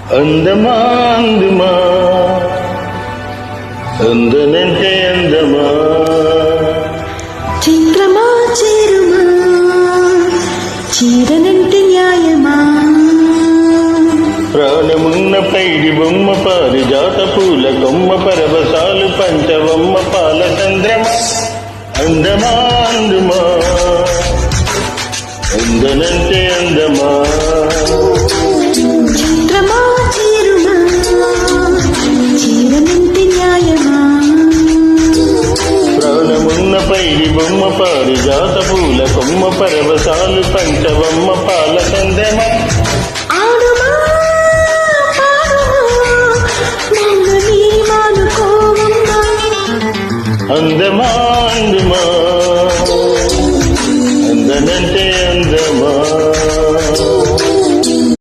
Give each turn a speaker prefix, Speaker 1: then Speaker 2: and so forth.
Speaker 1: అందమా అందుమా అందనంటే అందమా
Speaker 2: చంద్రమా చేరుమా చీరనంటే న్యాయమా
Speaker 1: ప్రాణమున్న పైడి బొమ్మ పారిజాత పూల కొమ్మ పరవశాలు పంచవమ్మ పాల చంద్రమా అందమా అందుమా అందనంటే అందమా